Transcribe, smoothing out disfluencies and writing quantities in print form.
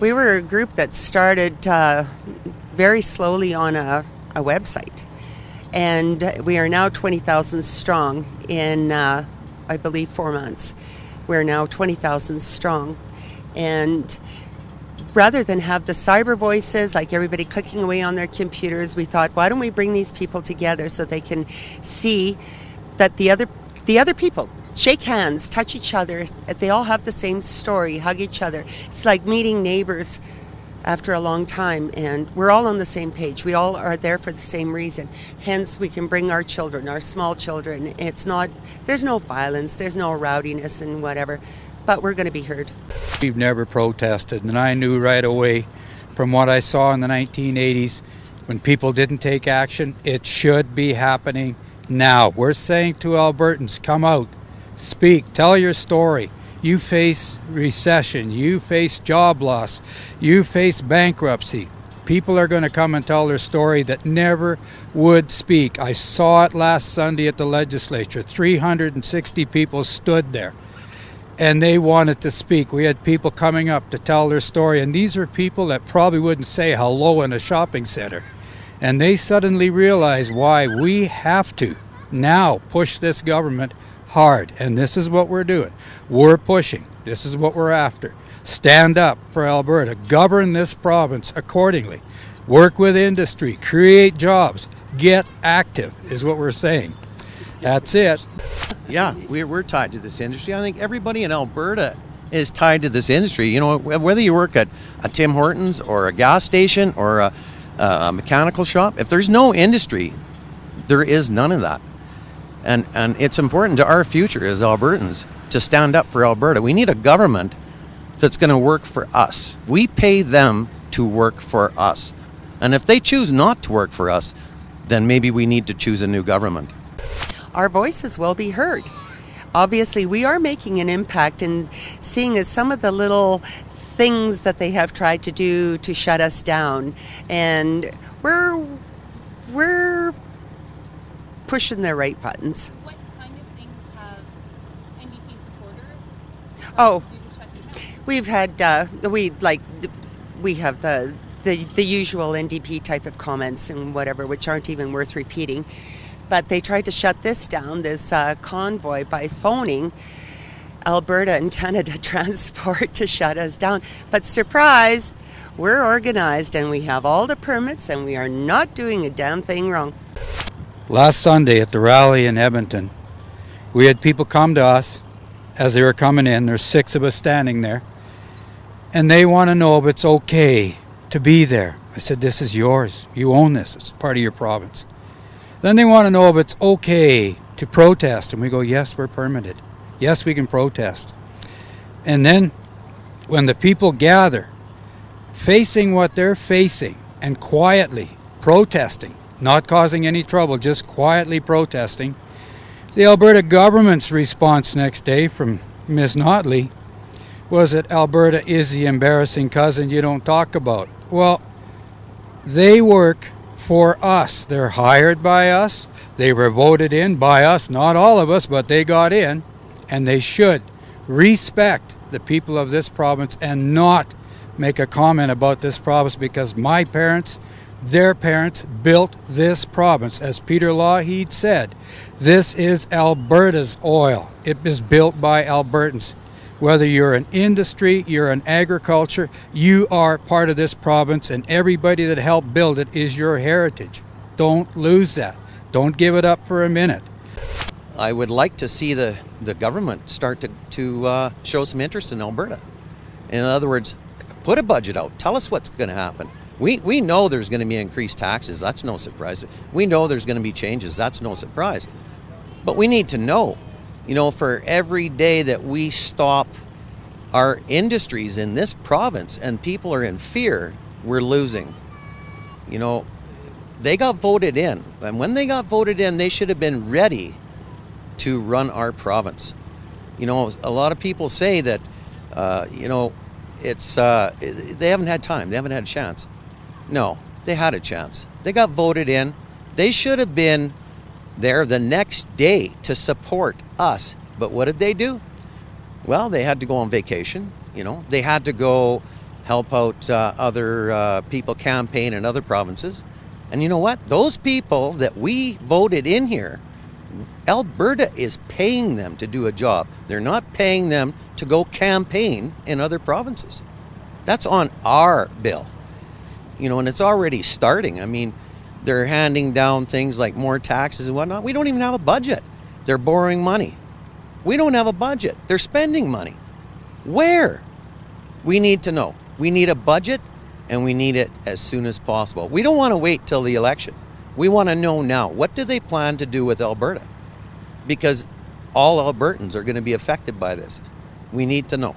We were a group that started very slowly on a website. And we are now 20,000 strong in, I believe, 4 months. We're now 20,000 strong. And rather than have the cyber voices, like everybody clicking away on their computers, we thought, why don't we bring these people together so they can see that the other people shake hands, touch each other, they all have the same story, hug each other. It's like meeting neighbors after a long time, and we're all on the same page. We all are there for the same reason. Hence, we can bring our children, our small children. There's no violence, there's no rowdiness and whatever, but we're going to be heard. We've never protested, and I knew right away from what I saw in the 1980s when people didn't take action, it should be happening now. We're saying to Albertans, come out, speak, tell your story. You face recession, you face job loss, you face bankruptcy. People are going to come and tell their story that never would speak. I saw it last Sunday at the legislature. 360 people stood there, and they wanted to speak. We had people coming up to tell their story, and these are people that probably wouldn't say hello in a shopping center. And they suddenly realize why we have to now push this government hard, and this is what we're doing. We're pushing. This is what we're after. Stand up for Alberta. Govern this province accordingly. Work with industry. Create jobs. Get active is what we're saying. That's it. Yeah, we're tied to this industry. I think everybody in Alberta is tied to this industry. You know, whether you work at a Tim Hortons or a gas station or a mechanical shop, if there's no industry, there is none of that. And it's important to our future as Albertans to stand up for Alberta. We need a government that's going to work for us. We pay them to work for us. And if they choose not to work for us, then maybe we need to choose a new government. Our voices will be heard. Obviously, we are making an impact in seeing as some of the little things that they have tried to do to shut us down. And we're pushing the right buttons. What kind of things have NDP supporters? Oh, we've had we have the usual NDP type of comments and whatever, which aren't even worth repeating. But they tried to shut this down, this convoy, by phoning Alberta and Canada Transport to shut us down. But surprise, we're organized and we have all the permits and we are not doing a damn thing wrong. Last Sunday at the rally in Edmonton, we had people come to us as they were coming in. There's 6 of us standing there, and they want to know if it's okay to be there. I said, this is yours. You own this. It's part of your province. Then they want to know if it's okay to protest, and we go, yes, we're permitted. Yes, we can protest. And then when the people gather, facing what they're facing and quietly protesting, not causing any trouble, just quietly protesting, the Alberta government's response next day from Ms. Notley was that Alberta is the embarrassing cousin you don't talk about. Well, they work for us. They're hired by us. They were voted in by us, not all of us, but they got in, and they should respect the people of this province and not make a comment about this province, because my parents, their parents built this province. As Peter Lougheed said, this is Alberta's oil. It is built by Albertans. Whether you're an industry, you're an agriculture, you are part of this province, and everybody that helped build it is your heritage. Don't lose that. Don't give it up for a minute. I would like to see the government start to show some interest in Alberta. In other words, put a budget out. Tell us what's going to happen. We know there's going to be increased taxes. That's no surprise. We know there's going to be changes. That's no surprise. But we need to know, for every day that we stop our industries in this province and people are in fear, we're losing. They got voted in. And when they got voted in, they should have been ready to run our province. A lot of people say that, it's they haven't had time. They haven't had a chance. No, they had a chance. They got voted in. They should have been there the next day to support us. But what did they do? Well, they had to go on vacation. They had to go help out other people campaign in other provinces. And you know what? Those people that we voted in here, Alberta is paying them to do a job. They're not paying them to go campaign in other provinces. That's on our bill. You know, and it's already starting. I mean, they're handing down things like more taxes and whatnot. We don't even have a budget. They're borrowing money. We don't have a budget. They're spending money. Where? We need to know. We need a budget, and we need it as soon as possible. We don't want to wait till the election. We want to know now. What do they plan to do with Alberta? Because all Albertans are going to be affected by this. We need to know.